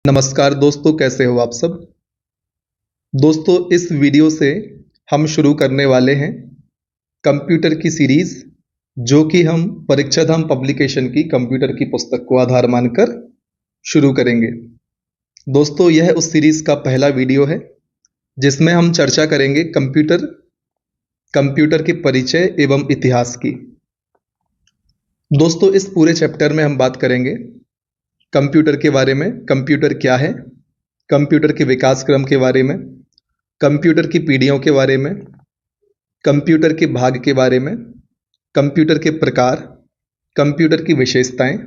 नमस्कार दोस्तों, कैसे हो आप सब। दोस्तों, इस वीडियो से हम शुरू करने वाले हैं कंप्यूटर की सीरीज, जो कि हम परीक्षाधाम पब्लिकेशन की कंप्यूटर की पुस्तक को आधार मानकर शुरू करेंगे। दोस्तों, यह उस सीरीज का पहला वीडियो है जिसमें हम चर्चा करेंगे कंप्यूटर के परिचय एवं इतिहास की। दोस्तों, इस पूरे चैप्टर में हम बात करेंगे कंप्यूटर के बारे में, कंप्यूटर क्या है, कंप्यूटर के विकास क्रम के बारे में, कंप्यूटर की पीढ़ियों के बारे में, कंप्यूटर के भाग के बारे में, कंप्यूटर के प्रकार, कंप्यूटर की विशेषताएं,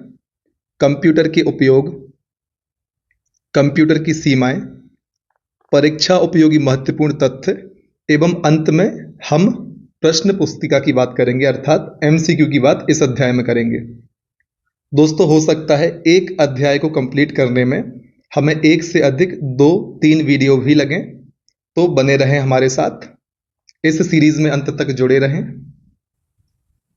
कंप्यूटर के उपयोग, कंप्यूटर की सीमाएं, परीक्षा उपयोगी महत्वपूर्ण तथ्य एवं अंत में हम प्रश्न पुस्तिका की बात करेंगे, अर्थात एमसीक्यू की बात इस अध्याय में करेंगे। दोस्तों, हो सकता है एक अध्याय को कंप्लीट करने में हमें एक से अधिक 2-3 वीडियो भी लगें, तो बने रहें हमारे साथ, इस सीरीज में अंत तक जुड़े रहें।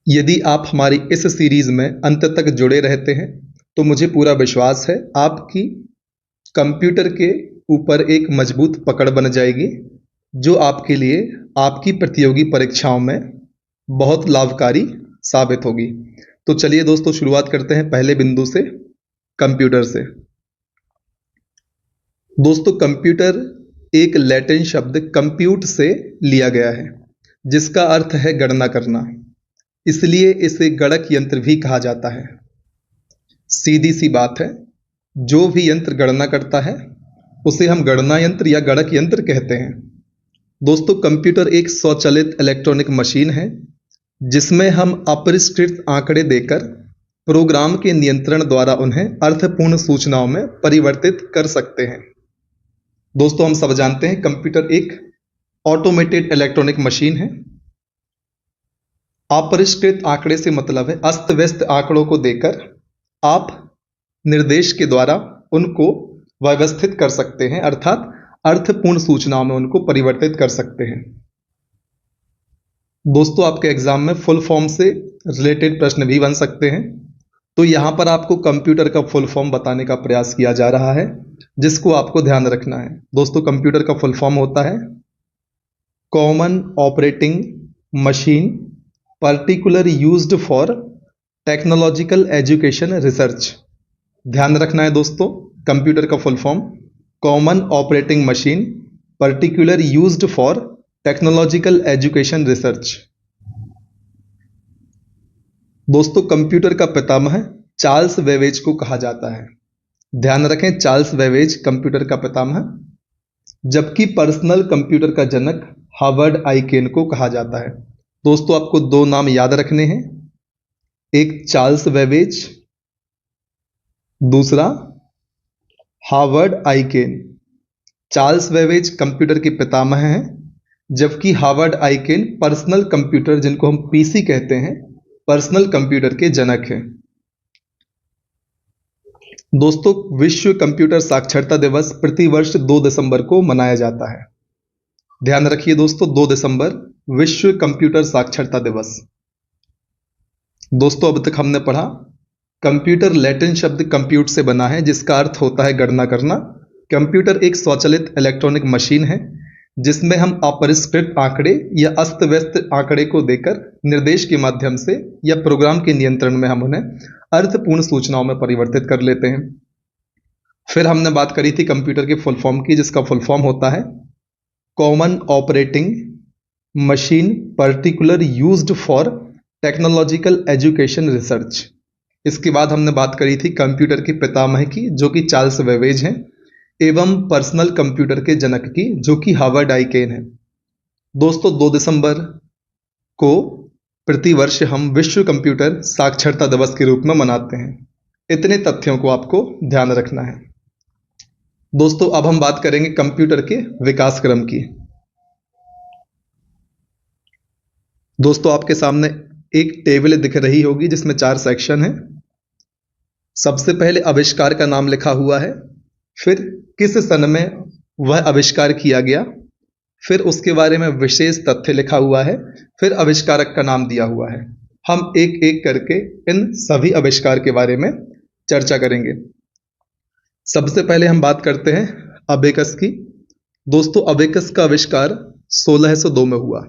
यदि आप हमारी इस सीरीज में अंत तक जुड़े रहते हैं तो मुझे पूरा विश्वास है आपकी कंप्यूटर के ऊपर एक मजबूत पकड़ बन जाएगी, जो आपके लिए आपकी प्रतियोगी परीक्षाओं में बहुत लाभकारी साबित होगी। तो चलिए दोस्तों, शुरुआत करते हैं पहले बिंदु से, कंप्यूटर से। दोस्तों, कंप्यूटर एक लैटिन शब्द कंप्यूट से लिया गया है, जिसका अर्थ है गणना करना। इसलिए इसे गणक यंत्र भी कहा जाता है। सीधी सी बात है, जो भी यंत्र गणना करता है उसे हम गणना यंत्र या गणक यंत्र कहते हैं। दोस्तों, कंप्यूटर एक स्वचालित इलेक्ट्रॉनिक मशीन है जिसमें हम अपरिष्कृत आंकड़े देकर प्रोग्राम के नियंत्रण द्वारा उन्हें अर्थपूर्ण सूचनाओं में परिवर्तित कर सकते हैं। दोस्तों, हम सब जानते हैं कंप्यूटर एक ऑटोमेटेड इलेक्ट्रॉनिक मशीन है। अपरिष्कृत आंकड़े से मतलब है अस्त व्यस्त आंकड़ों को देकर आप निर्देश के द्वारा उनको व्यवस्थित कर सकते हैं, अर्थात अर्थपूर्ण सूचनाओं में उनको परिवर्तित कर सकते हैं। दोस्तों, आपके एग्जाम में फुल फॉर्म से रिलेटेड प्रश्न भी बन सकते हैं, तो यहां पर आपको कंप्यूटर का फुल फॉर्म बताने का प्रयास किया जा रहा है, जिसको आपको ध्यान रखना है। दोस्तों, कंप्यूटर का फुल फॉर्म होता है common operating machine particular used for technological education research. ध्यान रखना है दोस्तों, कंप्यूटर का full form common operating machine particular used for technological education research. दोस्तों, कंप्यूटर का पितामह चार्ल्स बेबेज को कहा जाता है। ध्यान रखें, चार्ल्स बेबेज कंप्यूटर का पितामह, जबकि पर्सनल कंप्यूटर का जनक हार्वर्ड आइकेन को कहा जाता है। दोस्तों, आपको 2 नाम याद रखने हैं, एक चार्ल्स बेबेज, दूसरा Harvard Aiken. Charles Babbage computer के पितामह हैं, जबकि हार्वर्ड आइकेन पर्सनल कंप्यूटर, जिनको हम पीसी कहते हैं, पर्सनल कंप्यूटर के जनक हैं। दोस्तों, विश्व कंप्यूटर साक्षरता दिवस प्रतिवर्ष 2 दिसंबर को मनाया जाता है। ध्यान रखिए दोस्तों, 2 दिसंबर विश्व कंप्यूटर साक्षरता दिवस। दोस्तों, अब तक हमने पढ़ा कंप्यूटर लैटिन शब्द कंप्यूट से बना है, जिसका अर्थ होता है गणना करना। कंप्यूटर एक स्वचालित इलेक्ट्रॉनिक मशीन है जिसमें हम अपरिष्कृत आंकड़े या अस्त व्यस्त आंकड़े को देकर निर्देश के माध्यम से या प्रोग्राम के नियंत्रण में हम उन्हें अर्थपूर्ण सूचनाओं में परिवर्तित कर लेते हैं। फिर हमने बात करी थी कंप्यूटर के फुल फॉर्म की, जिसका फुल फॉर्म होता है common operating machine particular used for technological education research. इसके बाद हमने बात करी थी कंप्यूटर के पितामह की, जो कि चार्ल्स बेबेज हैं, एवं पर्सनल कंप्यूटर के जनक की, जो कि हार्वर्ड आइकेन है। दोस्तों, 2 दिसंबर को प्रतिवर्ष हम विश्व कंप्यूटर साक्षरता दिवस के रूप में मनाते हैं। इतने तथ्यों को आपको ध्यान रखना है। दोस्तों, अब हम बात करेंगे कंप्यूटर के विकास क्रम की। दोस्तों, आपके सामने एक टेबल दिख रही होगी जिसमें 4 सेक्शन हैं। सबसे पहले आविष्कार का नाम लिखा हुआ है, फिर किस सन में वह आविष्कार किया गया, फिर उसके बारे में विशेष तथ्य लिखा हुआ है, फिर आविष्कारक का नाम दिया हुआ है। हम एक एक करके इन सभी आविष्कार के बारे में चर्चा करेंगे। सबसे पहले हम बात करते हैं अबेकस की। दोस्तों अबेकस का आविष्कार 1602 में हुआ।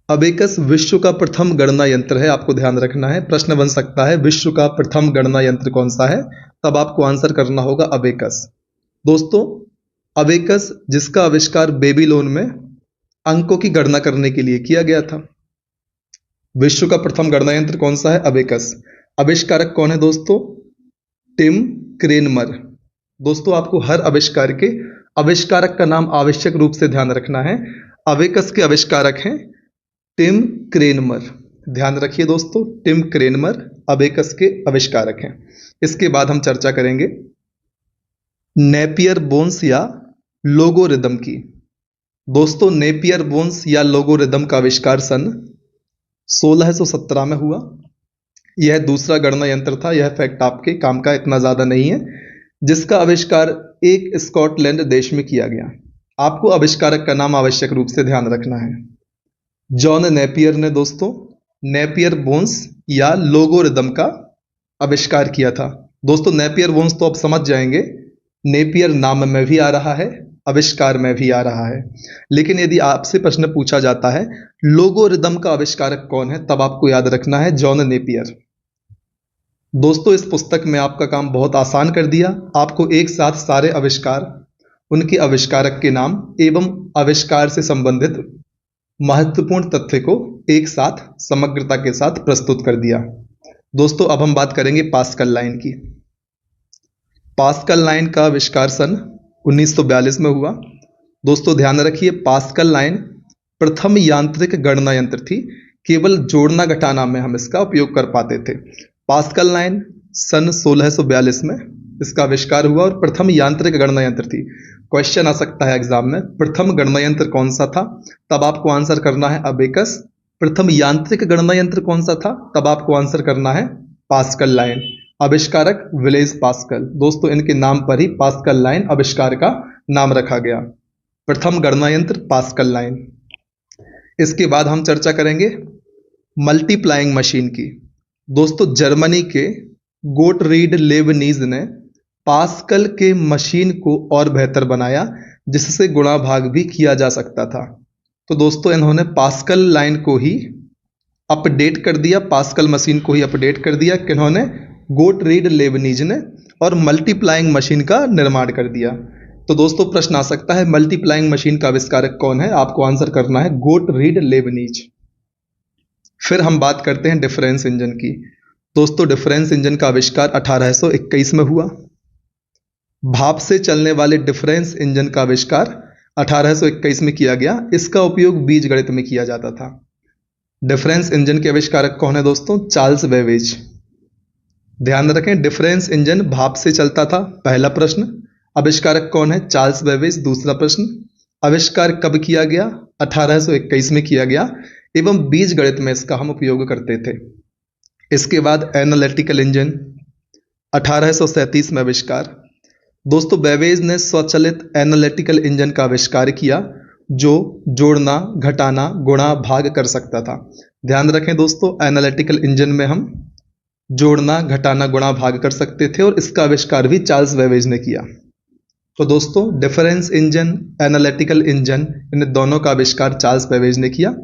अबेकस विश्व का प्रथम गणना यंत्र है, आपको ध्यान रखना है। प्रश्न बन सकता है विश्व का प्रथम गणना यंत्र कौन सा है, तब आपको आंसर करना होगा अबेकस। दोस्तों अबेकस जिसका आविष्कार बेबीलोन में अंकों की गणना करने के लिए किया गया था। विश्व का प्रथम गणना यंत्र कौन सा है, अबेकस। आविष्कारक कौन है दोस्तों, टिम क्रेनमर। दोस्तों आपको हर आविष्कार के आविष्कारक का नाम आवश्यक रूप से ध्यान रखना है। अबेकस के आविष्कारक हैं टिम क्रेनमर। ध्यान रखिए दोस्तों, टिम क्रेनमर अबेकस के आविष्कारक हैं। इसके बाद हम चर्चा करेंगे नेपियर बोन्स या लोगोरिदम की। दोस्तों नेपियर बोन्स या लोगोरिदम का आविष्कार सन 1617 में हुआ। यह दूसरा गणना यंत्र था। यह फैक्ट आपके काम का इतना ज्यादा नहीं है, जिसका आविष्कार एक स्कॉटलैंड देश में किया गया। आपको आविष्कारक का नाम आवश्यक रूप से ध्यान रखना है। जॉन नेपियर ने दोस्तों नेपियर बोन्स या लोगोरिदम का आविष्कार किया था। दोस्तों नेपियर बोन्स तो आप समझ जाएंगे, नेपियर नाम में भी आ रहा है, आविष्कार में भी आ रहा है। लेकिन यदि आपसे प्रश्न पूछा जाता है लोगोरिदम का आविष्कारक कौन है, तब आपको याद रखना है जॉन नेपियर। दोस्तों इस पुस्तक में आपका काम बहुत आसान कर दिया। आपको एक साथ सारे आविष्कार, उनके आविष्कारक के नाम एवं आविष्कार से संबंधित महत्वपूर्ण तथ्य को एक साथ समग्रता के साथ प्रस्तुत कर दिया। दोस्तों अब हम बात करेंगे पास्कल लाइन की। पास्कल लाइन का आविष्कार सन 1942 में हुआ। दोस्तों ध्यान रखिए पास्कल लाइन प्रथम यांत्रिक गणना यंत्र थी। केवल जोड़ना घटाना में हम इसका उपयोग कर पाते थे। पास्कल लाइन सन 1642 में इसका आविष्कार हुआ और प्रथम यांत्रिक गणना यंत्र थी। क्वेश्चन आ सकता है एग्जाम में, प्रथम गणना यंत्र कौन सा था, तब आपको आंसर करना है अबेकस। प्रथम यांत्रिक गणना यंत्र कौन सा था, तब आपको आंसर करना है पास्कल लाइन। आविष्कारक विलेज पास्कल। दोस्तों इनके नाम पर ही पास्कल लाइन आविष्कार का नाम रखा गया। प्रथम गणना यंत्र पास्कल लाइन। इसके बाद हम चर्चा करेंगे मल्टीप्लाइंग मशीन की। दोस्तों जर्मनी के गोटरीड लेबनीज ने पास्कल के मशीन को और बेहतर बनाया, जिससे गुणा भाग भी किया जा सकता था। तो दोस्तों इन्होंने पास्कल लाइन को ही अपडेट कर दिया, पास्कल मशीन को ही अपडेट कर दिया किन्होंने, गोटरीड लेबनीज ने, और मल्टीप्लाइंग मशीन का निर्माण कर दिया। तो दोस्तों प्रश्न आ सकता है मल्टीप्लाइंग मशीन का आविष्कारक कौन है, आपको आंसर करना है गोटरीड लेबनीज। फिर हम बात करते हैं डिफरेंस इंजन की। दोस्तों डिफरेंस इंजन का आविष्कार 1821 में हुआ। भाप से चलने वाले डिफरेंस इंजन का आविष्कार 1821 में किया गया। इसका उपयोग बीजगणित में किया जाता था। डिफरेंस इंजन के आविष्कारक कौन है दोस्तों, चार्ल्स बेबेज। ध्यान रखें डिफरेंस इंजन भाप से चलता था, पहला प्रश्न। आविष्कारक कौन है, चार्ल्स बेबेज, दूसरा प्रश्न। आविष्कार कब किया गया, 1821 में किया गया, एवं बीजगणित में इसका हम उपयोग करते थे। इसके बाद एनालिटिकल इंजन 1837 में आविष्कार। दोस्तों बेबेज ने स्वचालित एनालिटिकल इंजन का आविष्कार किया, जो जोड़ना घटाना गुणा भाग कर सकता था। ध्यान रखें दोस्तों एनालिटिकल इंजन में हम जोड़ना घटाना गुणा भाग कर सकते थे, और इसका आविष्कार भी चार्ल्स बेबेज ने किया। तो दोस्तों डिफरेंस इंजन, एनालिटिकल इंजन, इन दोनों का आविष्कार चार्ल्स बेबेज ने किया।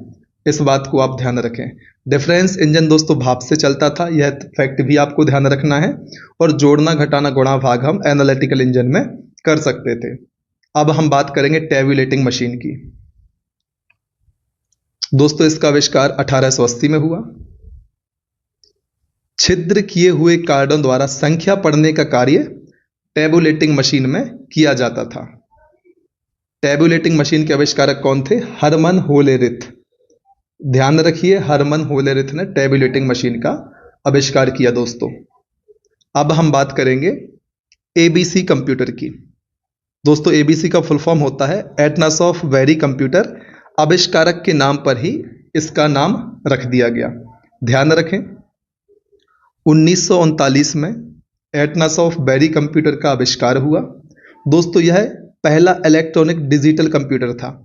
इस बात को आप ध्यान रखें। डिफरेंस इंजन दोस्तों भाप से चलता था, यह फैक्ट भी आपको ध्यान रखना है, और जोड़ना घटाना गुणा भाग हम एनालिटिकल इंजन में कर सकते थे। अब हम बात करेंगे टेबुलेटिंग मशीन की। दोस्तों इसका आविष्कार 1880 में हुआ। छिद्र किए हुए कार्डों द्वारा संख्या पढ़ने का कार्य टेबुलेटिंग मशीन में किया जाता था। टेबुलेटिंग मशीन के आविष्कारक कौन थे, हरमन होलेरिथ। ध्यान रखिए हरमन होलेरिथ ने टेबुलेटिंग मशीन का आविष्कार किया। दोस्तों अब हम बात करेंगे एबीसी कंप्यूटर की। दोस्तों एबीसी का फुल फॉर्म होता है एटनासॉफ वेरी कंप्यूटर। आविष्कारक के नाम पर ही इसका नाम रख दिया गया। ध्यान रखें 1939 में एटनासॉफ वेरी कंप्यूटर का आविष्कार हुआ। दोस्तों यह पहला इलेक्ट्रॉनिक डिजिटल कंप्यूटर था।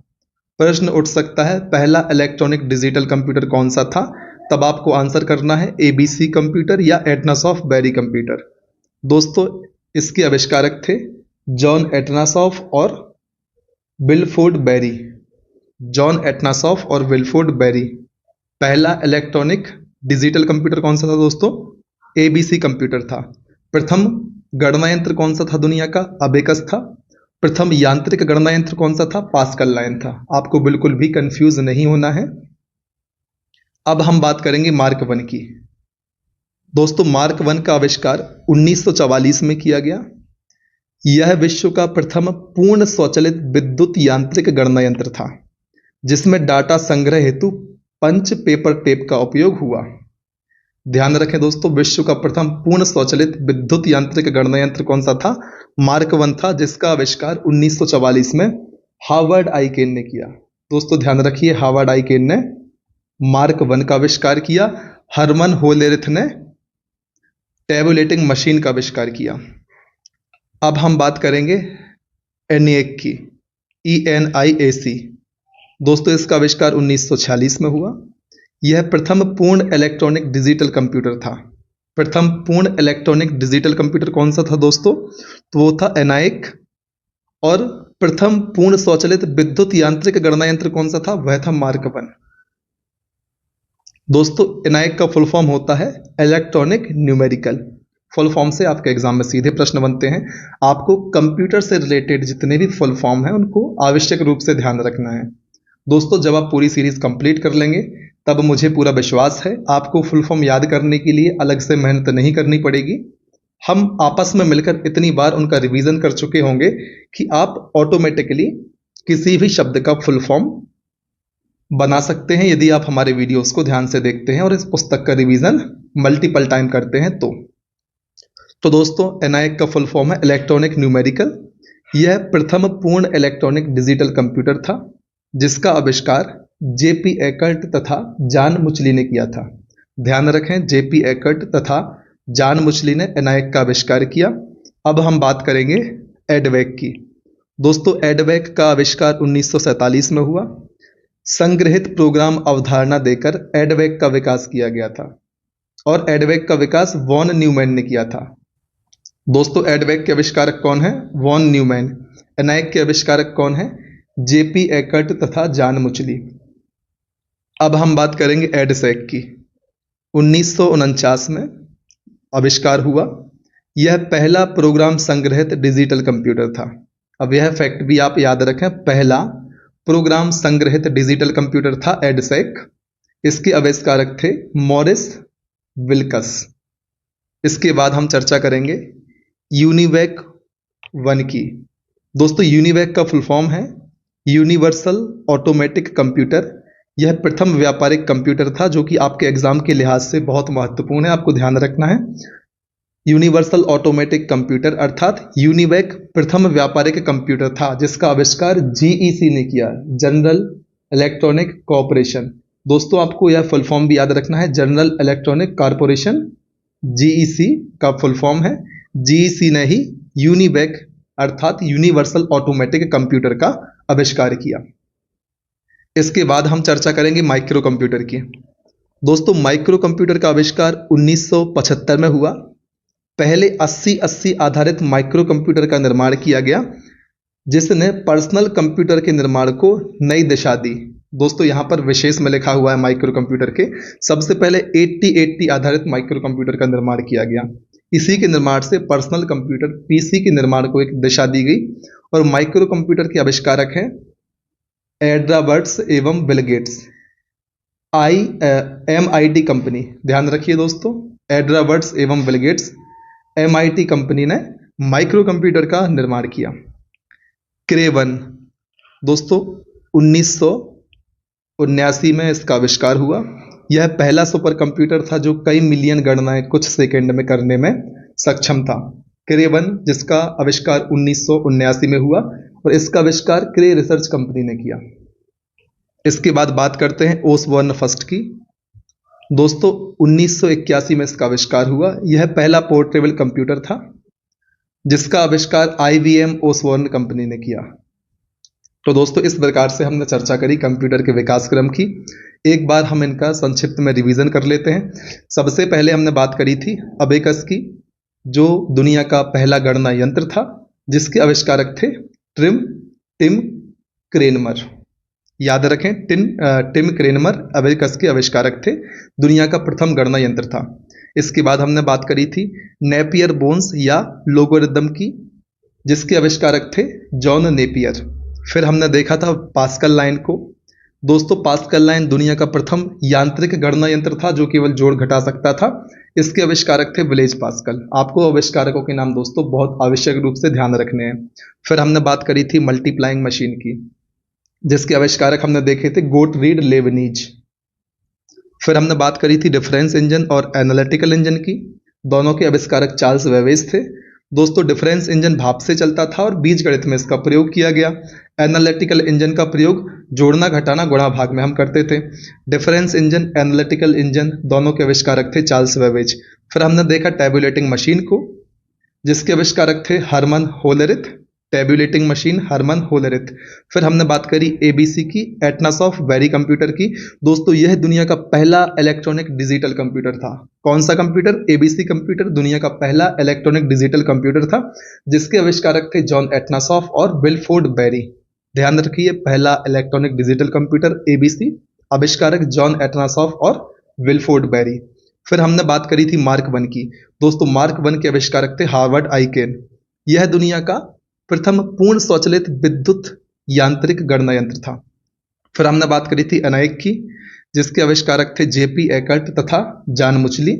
प्रश्न उठ सकता है पहला इलेक्ट्रॉनिक डिजिटल कंप्यूटर कौन सा था, तब आपको आंसर करना है एबीसी कंप्यूटर या एटनासॉफ वेरी कंप्यूटर। दोस्तों इसके आविष्कारक थे जॉन एटनासॉफ और विल्फोर्ड बेरी। जॉन एटनासॉफ और विल्फोर्ड बेरी। पहला इलेक्ट्रॉनिक डिजिटल कंप्यूटर कौन सा था दोस्तों? एबीसी कंप्यूटर था। प्रथम गणना यंत्र कौन सा था दुनिया का? अबेकस था। प्रथम यांत्रिक गणना यंत्र कौन सा था? पास्कल लाइन था। आपको बिल्कुल भी कंफ्यूज नहीं होना है। अब हम बात करेंगे मार्क वन की। दोस्तों मार्क वन का आविष्कार 1944 में किया गया। यह विश्व का प्रथम पूर्ण स्वचालित विद्युत यांत्रिक गणना यंत्र था जिसमें डाटा संग्रह हेतु पंच पेपर टेप का उपयोग हुआ। ध्यान रखें दोस्तों, विश्व का प्रथम पूर्ण स्वचालित विद्युत यांत्रिक गणना यंत्र कौन सा था? मार्क वन था, जिसका आविष्कार 1944 में हार्वर्ड आइकेन ने किया। दोस्तों ध्यान रखिए, हार्वर्ड आइकेन ने मार्क वन का आविष्कार किया। हरमन होलेरिथ ने टैबुलेटिंग मशीन का आविष्कार किया। अब हम बात करेंगे एनिएक की, ENIAC। दोस्तों इसका आविष्कार 1946 में हुआ। यह प्रथम पूर्ण इलेक्ट्रॉनिक डिजिटल कंप्यूटर था। प्रथम पूर्ण इलेक्ट्रॉनिक डिजिटल कंप्यूटर कौन सा था दोस्तों? तो वो था एनाइक। और प्रथम पूर्ण स्वचालित विद्युत यांत्रिक गणना यंत्र कौन सा था? वह था मार्क वन। दोस्तों एनाइक का फुल फॉर्म होता है इलेक्ट्रॉनिक न्यूमेरिकल। फुल फॉर्म से आपके एग्जाम में सीधे प्रश्न बनते हैं। आपको कंप्यूटर से रिलेटेड जितने भी फुल फॉर्म है उनको आवश्यक रूप से ध्यान रखना है। दोस्तों जब आप पूरी सीरीज कंप्लीट कर लेंगे तब मुझे पूरा विश्वास है आपको फुल फॉर्म याद करने के लिए अलग से मेहनत नहीं करनी पड़ेगी। हम आपस में मिलकर इतनी बार उनका रिवीजन कर चुके होंगे कि आप ऑटोमेटिकली किसी भी शब्द का फुल फॉर्म बना सकते हैं यदि आप हमारे वीडियोस को ध्यान से देखते हैं और इस पुस्तक का रिवीजन मल्टीपल टाइम करते हैं तो दोस्तों एनाइक का फुल फॉर्म है इलेक्ट्रॉनिक न्यूमेरिकल। यह प्रथम पूर्ण इलेक्ट्रॉनिक डिजिटल कंप्यूटर था जिसका आविष्कार JP एकर्ट तथा जॉन मुचली ने किया था। ध्यान रखें, JP एकर्ट तथा जॉन मुचली ने एनाइक का आविष्कार किया। अब हम बात करेंगे एडवेक की। दोस्तों एडवेक का आविष्कार 1947 में हुआ। संग्रहित प्रोग्राम अवधारणा देकर एडवेक का विकास किया गया था और एडवेक का विकास वॉन न्यूमैन ने किया था। दोस्तों एडवेक के आविष्कारक कौन है? Von Neumann. एनाइक के आविष्कारक कौन है? JP एकर्ट तथा जॉन मुचली। अब हम बात करेंगे एडसेक की। 1949 में आविष्कार हुआ। यह पहला प्रोग्राम संग्रहित डिजिटल कंप्यूटर था। अब यह फैक्ट भी आप याद रखें, पहला प्रोग्राम संग्रहित डिजिटल कंप्यूटर था एडसेक। इसके आविष्कारक थे मॉरिस विल्कस। इसके बाद हम चर्चा करेंगे यूनिवैक वन की। दोस्तों यूनिवैक का फुल फॉर्म है यूनिवर्सल ऑटोमेटिक कंप्यूटर। यह प्रथम व्यापारिक कंप्यूटर था जो कि आपके एग्जाम के लिहाज से बहुत महत्वपूर्ण है, आपको ध्यान रखना है। यूनिवर्सल ऑटोमेटिक कंप्यूटर अर्थात यूनिवैक प्रथम व्यापारिक कंप्यूटर था जिसका आविष्कार GEC ने किया, जनरल इलेक्ट्रॉनिक कॉरपोरेशन। दोस्तों आपको यह फुल फॉर्म भी याद रखना है, जनरल इलेक्ट्रॉनिक कॉरपोरेशन GEC का फुल फॉर्म है। GEC ने ही यूनिवैक अर्थात यूनिवर्सल ऑटोमेटिक कंप्यूटर का आविष्कार किया। इसके बाद हम चर्चा करेंगे माइक्रो कंप्यूटर की। दोस्तों माइक्रो कंप्यूटर का आविष्कार 1975 में हुआ। पहले 80-80 आधारित माइक्रो कंप्यूटर का निर्माण किया गया जिसने पर्सनल कंप्यूटर के निर्माण को नई दिशा दी। दोस्तों यहाँ पर विशेष में लिखा हुआ है माइक्रो कंप्यूटर के, सबसे पहले 8080 आधारित माइक्रो कंप्यूटर का निर्माण किया गया। इसी के निर्माण से पर्सनल कंप्यूटर PC के निर्माण को एक दिशा दी गई और माइक्रो कंप्यूटर के आविष्कारक हैं एड्रावर्ड्स एवं बिल गेट्स। MIT कंपनी, ध्यान रखिए दोस्तों, एड्रावर्ड्स एवं बिल गेट्स MIT कंपनी ने माइक्रो कंप्यूटर का निर्माण किया। क्रे वन, दोस्तों 1979 में इसका आविष्कार हुआ। यह पहला सुपर कंप्यूटर था जो कई मिलियन गणनाएं कुछ सेकंड में करने में सक्षम था। क्रे वन जिसका आविष्कार 1979 में हुआ और इसका आविष्कार क्रे रिसर्च कंपनी ने किया। इसके बाद बात करते हैं ओसबॉर्न फर्स्ट की। दोस्तों 1981 में इसका आविष्कार हुआ। यह पहला पोर्टेबल कंप्यूटर था जिसका आविष्कार IBM ओसबॉर्न कंपनी ने किया। तो दोस्तों इस प्रकार से हमने चर्चा करी कंप्यूटर के विकास क्रम की। एक बार हम इनका संक्षिप्त में रिवीजन कर लेते हैं। सबसे पहले हमने बात करी थी अबेकस की। जो दुनिया का पहला गणना यंत्र था, जिसके आविष्कारक थे टिम क्रेनमर। याद रखें, टिम क्रेनमर अमेरिकस के आविष्कारक थे, दुनिया का प्रथम गणना यंत्र था। इसके बाद हमने बात करी थी नेपियर बोन्स या लोगोरिथम की, जिसके आविष्कारक थे जॉन नेपियर। फिर हमने देखा था पास्कल लाइन को। दोस्तों, पास्कल लाइन दुनिया का प्रथम यांत्रिक गणना यंत्र था जो केवल जोड़ घटा सकता था। इसके आविष्कारक थे ब्लेज पास्कल। आपको आविष्कारकों के नाम दोस्तों बहुत आवश्यक रूप से ध्यान रखने हैं। फिर हमने बात करी थी मल्टीप्लाइंग मशीन की, जिसके आविष्कारक हमने देखे थे गोटरीड लेबनीज। फिर हमने बात करी थी डिफरेंस इंजन और एनालिटिकल इंजन की, दोनों के आविष्कारक चार्ल्स वेवेज थे। दोस्तों, डिफरेंस इंजन भाप से चलता था और बीजगणित में इसका प्रयोग किया गया। एनालिटिकल इंजन का प्रयोग जोड़ना घटाना गुणा भाग में हम करते थे। डिफरेंस इंजन, एनालिटिकल इंजन, दोनों के आविष्कारक थे चार्ल्स वेवेज। फिर हमने देखा टैबुलेटिंग मशीन को, जिसके आविष्कारक थे Herman Hollerith. Tabulating machine Herman Hollerith. फिर हमने बात करी एबीसी की, एटनासॉफ्ट बेरी कंप्यूटर की। दोस्तों, यह दुनिया का पहला इलेक्ट्रॉनिक डिजिटल कंप्यूटर था। कौन सा कंप्यूटर? एबीसी कंप्यूटर दुनिया का पहला इलेक्ट्रॉनिक डिजिटल कंप्यूटर था, जिसके आविष्कारक थे जॉन एटनासॉफ्ट और विलफोर्ड बेरी। ध्यान रखिए, पहला इलेक्ट्रॉनिक डिजिटल कंप्यूटर एबीसी, आविष्कारक जॉन एटनासॉफ्ट और विलफोर्ड बेरी। फिर हमने बात करी थी मार्क 1 की। दोस्तों, मार्क 1 के आविष्कारक थे हार्वर्ड आइकेन। यह दुनिया का प्रथम पूर्ण स्वचालित विद्युत यांत्रिक गणना यंत्र था। फिर हमने बात करी थी एनाइक की, जिसके आविष्कारक थे जेपी एकर्ट तथा जॉन मुचली।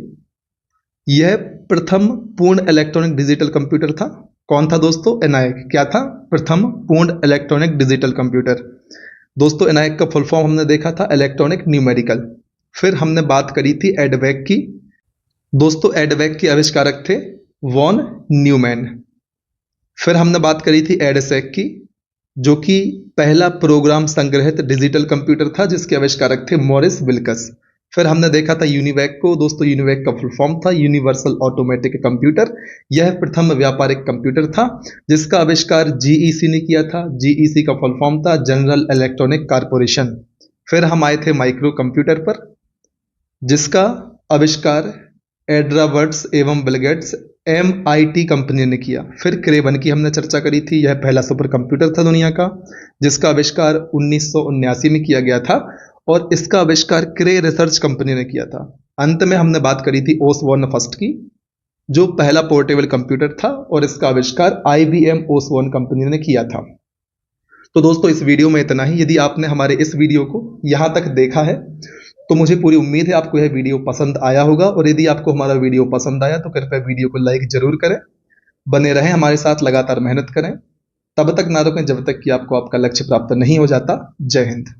यह प्रथम पूर्ण इलेक्ट्रॉनिक डिजिटल कंप्यूटर था। कौन था दोस्तों? एनाइक। क्या था? प्रथम पूर्ण इलेक्ट्रॉनिक डिजिटल कंप्यूटर। दोस्तों, एनाइक का फुल फॉर्म हमने देखा था इलेक्ट्रॉनिक न्यूमेरिकल। फिर हमने बात करी थी एडवेक की। दोस्तों, एडवेक के आविष्कारक थे वॉन न्यूमैन। फिर हमने बात करी थी एडसेक की, जो कि पहला प्रोग्राम संग्रहित डिजिटल कंप्यूटर था, जिसके आविष्कारक थे मॉरिस विल्कस। फिर हमने देखा था यूनिवैक को। दोस्तों, यूनिवैक का फुल फॉर्म था यूनिवर्सल ऑटोमेटिक कंप्यूटर। यह प्रथम व्यापारिक कंप्यूटर था, जिसका आविष्कार जीईसी ने किया था। जीईसी का फुल फॉर्म था जनरल इलेक्ट्रॉनिक कारपोरेशन। फिर हम आए थे माइक्रो कंप्यूटर पर, जिसका आविष्कार एड्रावर्ड्स एवं बिलगेट्स MIT कंपनी ने किया। फिर क्रे 1 की हमने चर्चा करी थी। यह पहला सुपर कंप्यूटर था दुनिया का, जिसका आविष्कार 1979 में किया गया था और इसका आविष्कार क्रे रिसर्च कंपनी ने किया था। अंत में हमने बात करी थी ओसबॉर्न फर्स्ट की, जो पहला पोर्टेबल कंप्यूटर था और इसका आविष्कार IBM ओसबॉर्न कंपनी ने किया था। तो दोस्तों, इस वीडियो में इतना ही। यदि आपने हमारे इस वीडियो को यहाँ तक देखा है तो मुझे पूरी उम्मीद है आपको यह वीडियो पसंद आया होगा, और यदि आपको हमारा वीडियो पसंद आया तो कृपया वीडियो को लाइक जरूर करें। बने रहें हमारे साथ, लगातार मेहनत करें। तब तक ना रुकें जब तक कि आपको आपका लक्ष्य प्राप्त नहीं हो जाता। जय हिंद।